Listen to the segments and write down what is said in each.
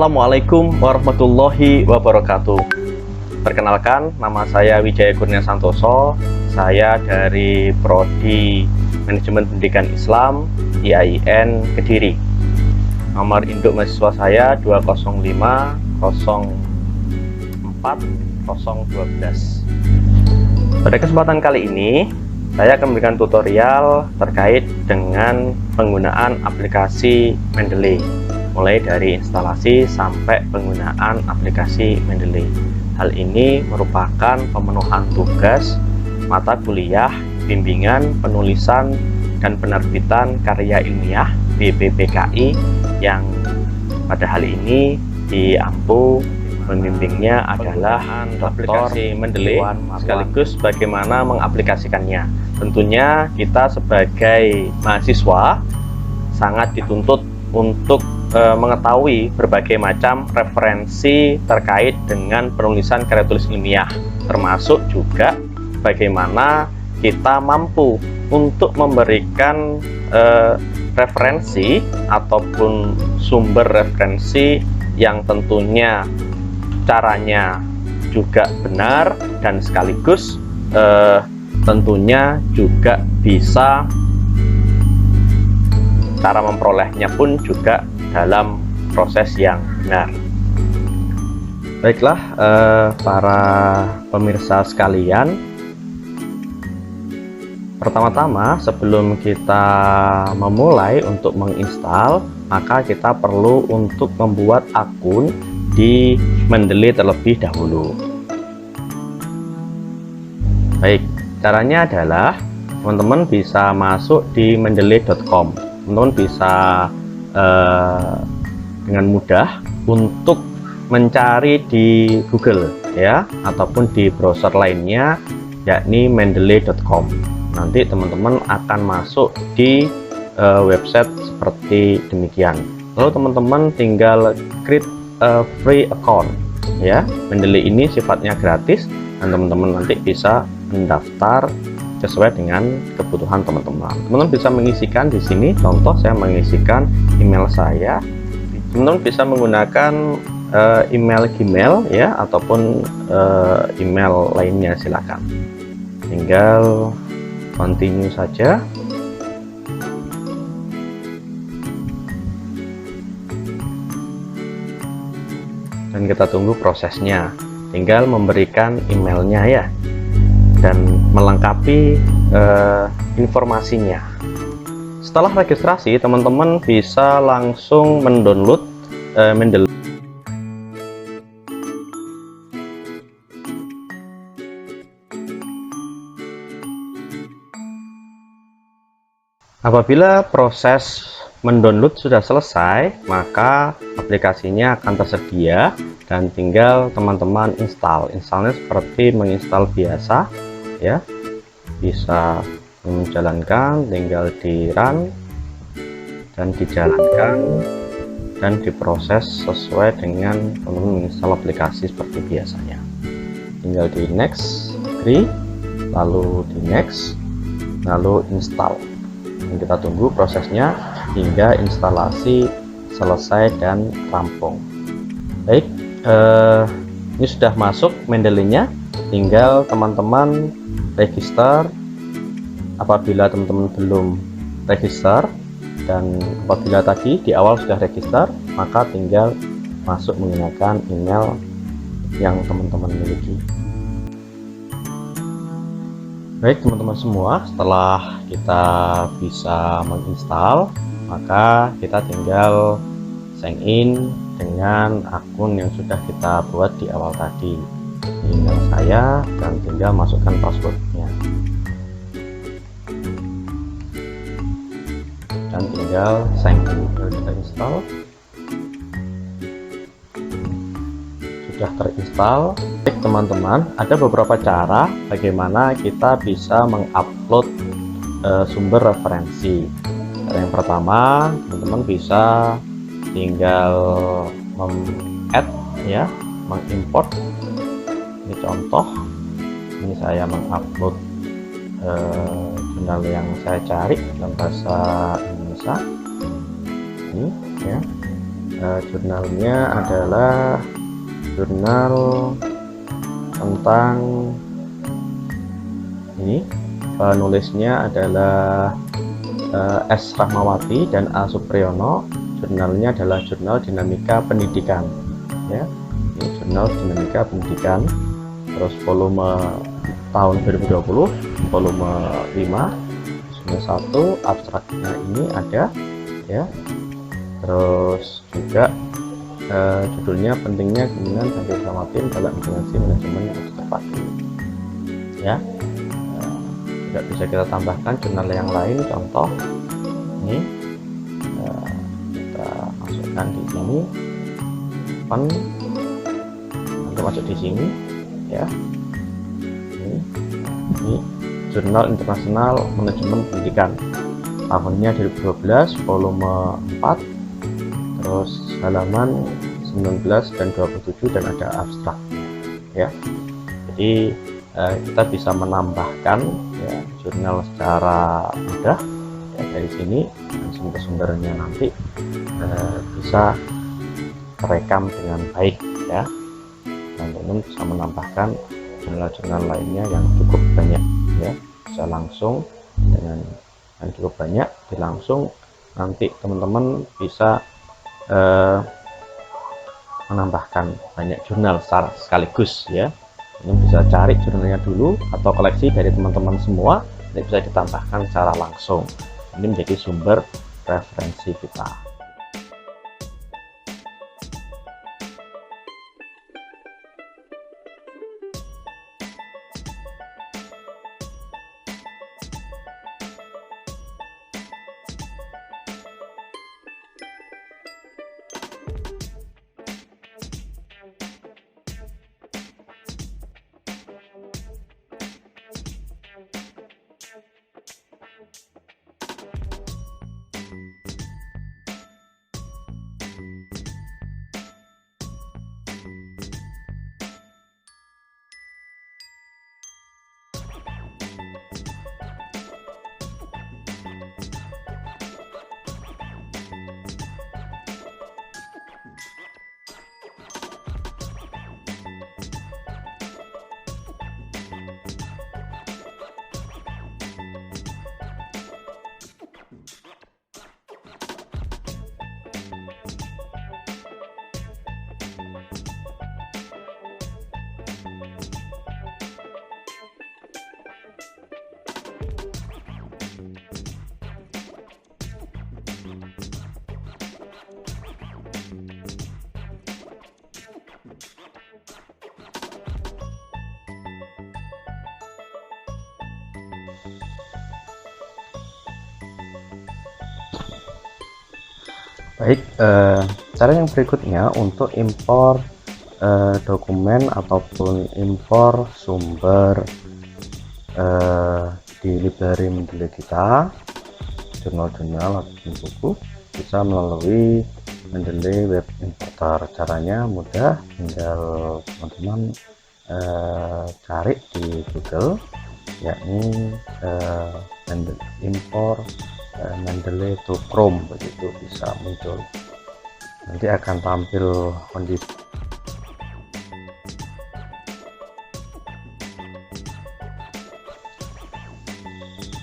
Assalamualaikum warahmatullahi wabarakatuh. Perkenalkan, nama saya Wijaya Kurnia Santoso. Saya dari Prodi Manajemen Pendidikan Islam IAIN Kediri. Nomor induk mahasiswa saya 205040012. Pada kesempatan kali ini, saya akan memberikan tutorial terkait dengan penggunaan aplikasi Mendeley, mulai dari instalasi sampai penggunaan aplikasi Mendeley. Hal ini merupakan pemenuhan tugas mata kuliah bimbingan penulisan dan penerbitan karya ilmiah BPPKI yang pada hal ini diampu pembimbingnya adalah aplikasi Mendeley sekaligus bagaimana mengaplikasikannya. Tentunya kita sebagai mahasiswa sangat dituntut untuk mengetahui berbagai macam referensi terkait dengan penulisan karya tulis ilmiah, termasuk juga bagaimana kita mampu untuk memberikan referensi ataupun sumber referensi yang tentunya caranya juga benar dan sekaligus tentunya juga bisa cara memperolehnya pun juga dalam proses yang benar. Baiklah para pemirsa sekalian, pertama-tama sebelum kita memulai untuk menginstal, maka kita perlu untuk membuat akun di Mendeley terlebih dahulu. Baik, caranya adalah teman-teman bisa masuk di mendeley.com. Teman-teman bisa dengan mudah untuk mencari di Google ya, ataupun di browser lainnya, yakni mendeley.com. Nanti teman-teman akan masuk di website seperti demikian. Lalu teman-teman tinggal create a free account ya. Mendeley ini sifatnya gratis dan teman-teman nanti bisa mendaftar sesuai dengan kebutuhan teman-teman. Teman-teman bisa mengisikan di sini, contoh saya mengisikan email saya. Teman-teman bisa menggunakan email Gmail ya, ataupun email lainnya, silakan. Tinggal continue saja. Dan kita tunggu prosesnya. Tinggal memberikan emailnya ya, dan melengkapi informasinya. Setelah registrasi, teman-teman bisa langsung mendownload Mendeley. Apabila proses mendownload sudah selesai, maka aplikasinya akan tersedia dan tinggal teman-teman install. Installnya seperti menginstal biasa ya, bisa menjalankan, tinggal di run dan dijalankan dan diproses sesuai dengan teman-teman menginstal aplikasi seperti biasanya. Tinggal di next, agree, lalu di next, lalu install. Dan kita tunggu prosesnya hingga instalasi selesai dan rampung. Baik, ini sudah masuk Mendeley-nya, tinggal teman-teman register. Apabila teman-teman belum register dan apabila tadi di awal sudah register, maka tinggal masuk menggunakan email yang teman-teman miliki. Baik teman-teman semua, setelah kita bisa menginstal, maka kita tinggal sign in dengan akun yang sudah kita buat di awal tadi. Email saya dan tinggal masukkan passwordnya. Dan tinggal sign in. Kita install. Sudah terinstall. Baik teman-teman, ada beberapa cara bagaimana kita bisa mengupload sumber referensi. Yang pertama, teman-teman bisa tinggal add ya, mengimport. Ini contoh, ini saya mengupload jurnal yang saya cari dalam bahasa Indonesia ini ya. Jurnalnya adalah jurnal tentang ini, penulisnya adalah S. Rahmawati dan A. Supriyono. Jurnalnya adalah Jurnal Dinamika Pendidikan, ya. Ini Jurnal Dinamika Pendidikan. Terus volume tahun 2020, volume 5, volume 1, abstraknya ini ada, ya. Terus juga judulnya pentingnya keinginan dan keselamatan dalam implementasi manajemen yang terpadu, ya. Juga bisa kita tambahkan jurnal yang lain, contoh ini kita masukkan di sini, nanti masuk di sini, ya. Ini Jurnal Internasional Manajemen Pendidikan, tahunnya 2012, volume 4, terus halaman 19 dan 27, dan ada abstrak, ya. Jadi kita bisa menambahkan, ya, jurnal secara mudah, ya, dari sini, dan sumber-sumbernya nanti bisa terekam dengan baik, ya. Dan teman-teman bisa menambahkan jurnal-jurnal lainnya yang cukup banyak, ya, bisa langsung dengan yang cukup banyak langsung nanti teman-teman bisa menambahkan banyak jurnal secara sekaligus, ya. Ini bisa cari jurnalnya dulu atau koleksi dari teman-teman semua, ini bisa ditambahkan secara langsung. Ini menjadi sumber referensi kita. Baik, cara yang berikutnya untuk impor dokumen ataupun impor sumber di library Mendeley kita, jurnal-jurnal ataupun buku, bisa melalui Mendeley Web Importer. Caranya mudah, tinggal teman-teman cari di Google, yakni impor Mendeley to Chrome, begitu bisa muncul. Nanti akan tampil kondisi.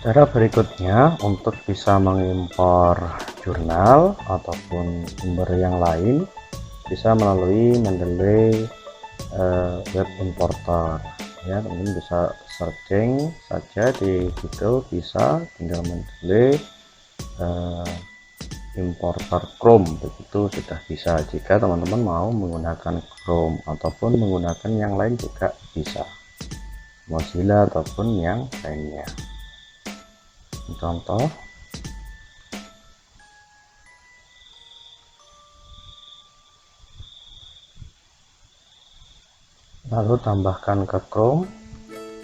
Cara berikutnya untuk bisa mengimpor jurnal ataupun sumber yang lain bisa melalui Mendeley Web Importer, ya. Teman-teman bisa searching saja di Google, bisa tinggal Mendeley importer Chrome, begitu sudah bisa. Jika teman-teman mau menggunakan Chrome ataupun menggunakan yang lain juga bisa, Mozilla ataupun yang lainnya. Contoh, lalu tambahkan ke Chrome,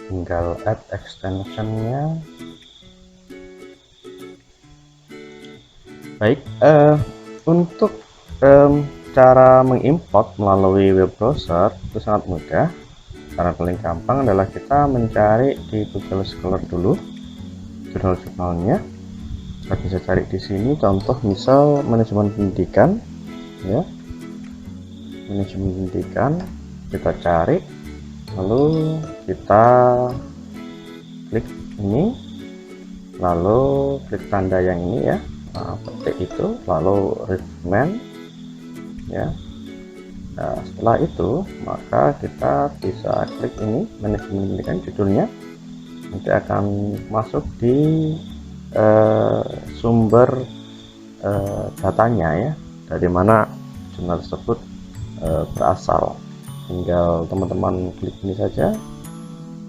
tinggal add extensionnya. Baik, untuk cara mengimport melalui web browser itu sangat mudah. Cara paling gampang adalah kita mencari di Google Scholar dulu jurnal-jurnalnya. Kita bisa cari di sini, contoh misal manajemen pendidikan, ya, manajemen pendidikan, kita cari, lalu kita klik ini, lalu klik tanda yang ini ya, petik itu, lalu recommend ya. Nah, setelah itu maka kita bisa klik ini manajemen pendidikan, judulnya nanti akan masuk di sumber datanya ya, dari mana jurnal tersebut berasal. Tinggal teman-teman klik ini saja,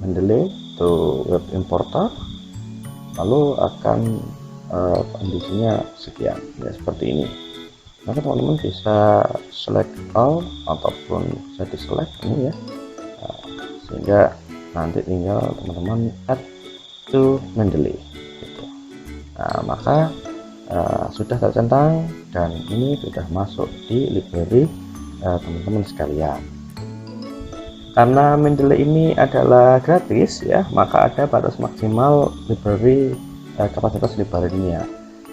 Mendeley to web importer, lalu akan kondisinya sekian ya, seperti ini. Maka teman-teman bisa select all ataupun bisa di select ini ya, sehingga nanti tinggal teman-teman add to Mendeley gitu. Nah, maka sudah tercentang dan ini sudah masuk di library teman-teman sekalian. Karena Mendeley ini adalah gratis ya, maka ada batas maksimal library, kapasitas library-nya.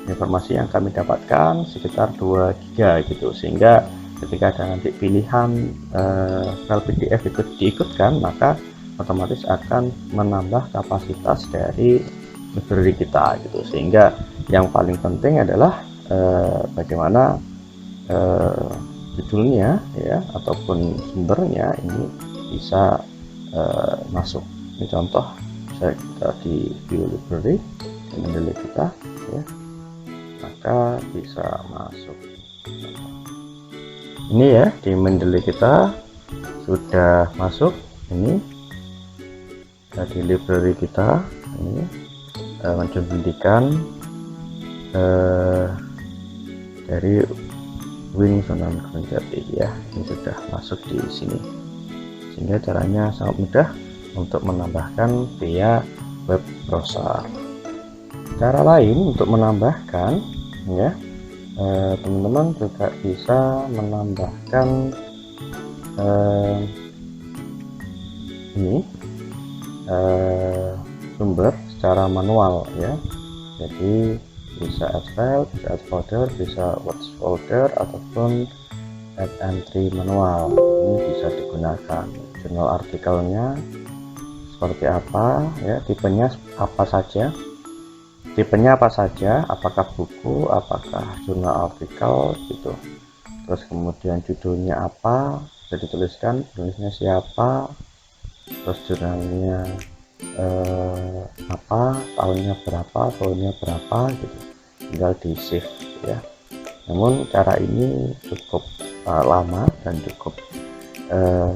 Informasi yang kami dapatkan sekitar 2 GB gitu, sehingga ketika ada nanti pilihan file PDF itu diikutkan, maka otomatis akan menambah kapasitas dari library kita gitu. Sehingga yang paling penting adalah bagaimana judulnya ya ataupun sumbernya ini bisa masuk. Ini contoh, bisa kita di view library di Mendeley kita ya, maka bisa masuk. Ini ya, di Mendeley kita sudah masuk ini di library kita ini, manajemen pendidikan dari Wing Sunan Gunung Jati ya, ini sudah masuk di sini. Sehingga caranya sangat mudah untuk menambahkan via web browser. Cara lain untuk menambahkan ya, teman-teman juga bisa menambahkan ini sumber secara manual ya. Jadi bisa add file, bisa add folder, bisa watch folder, ataupun add entry manual. Ini bisa digunakan. Jurnal artikelnya seperti apa ya, tipenya apa saja, apakah buku, apakah jurnal artikel gitu. Terus kemudian judulnya apa, bisa dituliskan, penulisnya siapa, terus jurnalnya apa, tahunnya berapa gitu, tinggal di save ya. Namun cara ini cukup lama dan cukup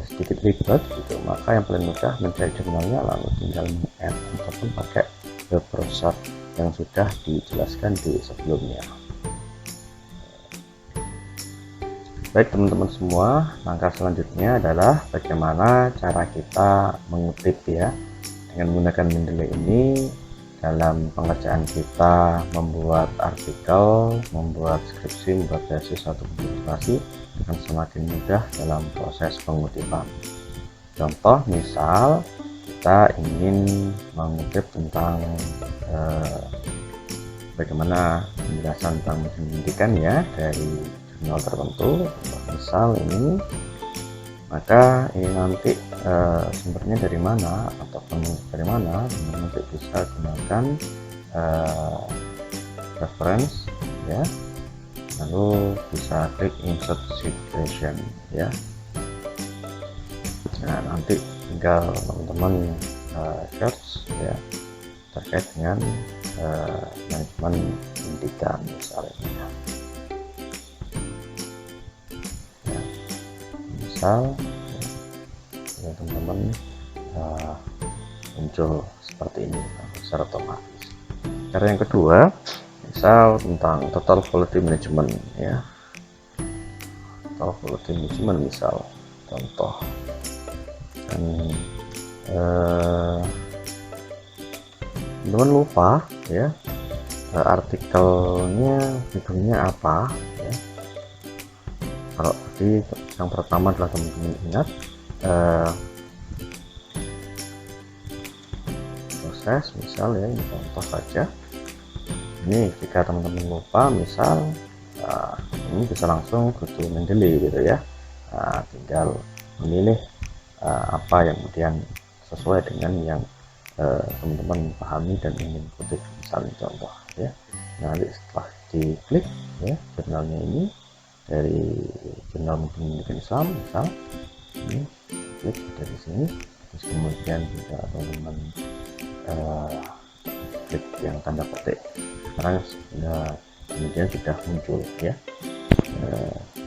sedikit ribet gitu, maka yang paling mudah mencari jurnalnya lalu tinggal meng-add ataupun pakai web browser yang sudah dijelaskan di sebelumnya. Baik teman-teman semua, langkah selanjutnya adalah bagaimana cara kita mengutip ya dengan menggunakan Mendeley ini dalam pengerjaan kita membuat artikel, membuat skripsi, membuat tesis atau publikasi akan semakin mudah dalam proses pengutipan. Contoh misal kita ingin mengutip tentang bagaimana penjelasan tentang pendidikan ya dari jurnal tertentu, misal ini, maka ini nanti sumbernya dari mana ataupun dari mana, nanti bisa gunakan reference ya, lalu bisa klik insert citation ya. Nah nanti tinggal teman-teman search ya terkait dengan manajemen pendidikan misalnya ya. Misal ya, teman-teman muncul seperti ini secara otomatis. Cara yang kedua, misal tentang total quality management ya, total quality management misal contoh, dan teman-teman lupa ya artikelnya judulnya apa ya. Kalau tadi yang pertama adalah teman-teman ingat proses misal ya, ini contoh saja. Ini jika teman-teman lupa misal ini bisa langsung go to Mendeley gitu ya. Nah, tinggal memilih apa yang kemudian sesuai dengan yang teman-teman pahami dan ingin kutip, misalnya contoh ya. Nah, nanti setelah diklik ya jurnalnya ini dari Jurnal Pendidikan Islam misal, ini klik dari sini, terus kemudian juga teman-teman klik yang tanda petik, sekarang kemudian sudah muncul ya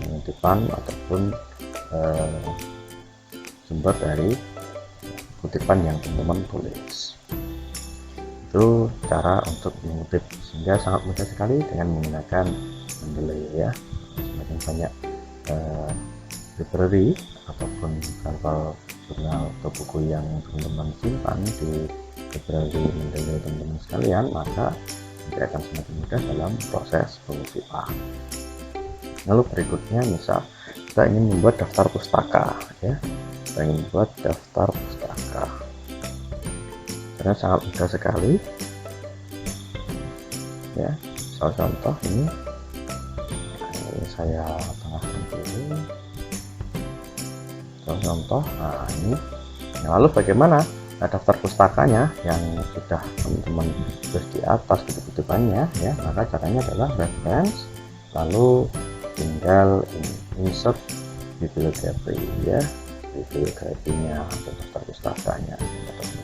pengutipan ataupun sumber dari kutipan yang teman-teman tulis. Itu cara untuk mengutip, sehingga sangat mudah sekali dengan menggunakan Mendeley ya. Semakin banyak library ataupun sampel jurnal atau buku yang teman-teman simpan di library Mendeley teman-teman sekalian, maka nanti akan semakin mudah dalam proses pengutipan. Lalu berikutnya, misal kita ingin membuat daftar pustaka ya, kita ingin membuat daftar pustaka, karena sangat mudah sekali ya. Misal contoh ini saya tengahkan dulu contoh. Nah ini, lalu bagaimana daftar pustakanya yang sudah teman-teman tulis di atas kutipannya ya, maka caranya adalah reference, lalu tinggal insert bibliografi ya, bibliografinya atau daftar pustakanya,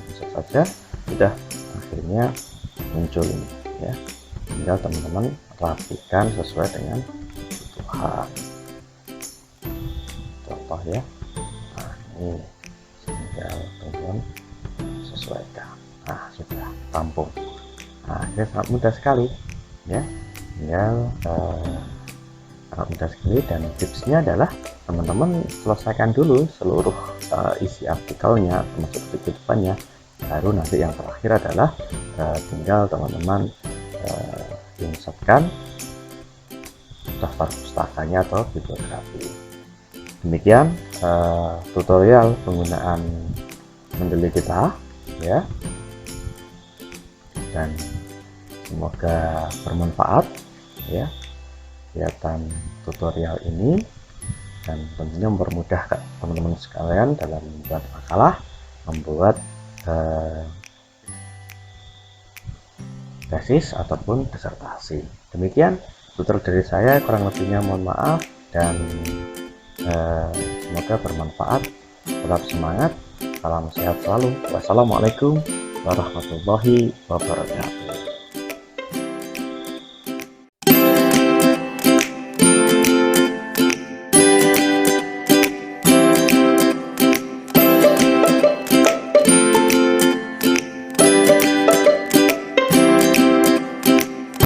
insert saja, sudah akhirnya muncul ini ya. Tinggal teman-teman rapikan sesuai dengan kebutuhan, contoh ya. Nah ini tinggal teman-teman sesuaikan. Nah sudah tampung. Nah ini sangat mudah sekali ya, tinggal sangat mudah sekali. Dan tipsnya adalah teman-teman selesaikan dulu seluruh isi artikelnya termasuk kutipannya, baru nanti yang terakhir adalah tinggal teman-teman insertkan daftar pustakanya atau bibliografi. Demikian tutorial penggunaan Mendeley kita ya, dan semoga bermanfaat ya kegiatan tutorial ini, dan tentunya mempermudah teman-teman sekalian dalam membuat makalah, membuat tesis ataupun disertasi. Demikian tutorial dari saya, kurang lebihnya mohon maaf, dan semoga bermanfaat. Tetap semangat, salam sehat selalu. Wassalamualaikum warahmatullahi wabarakatuh.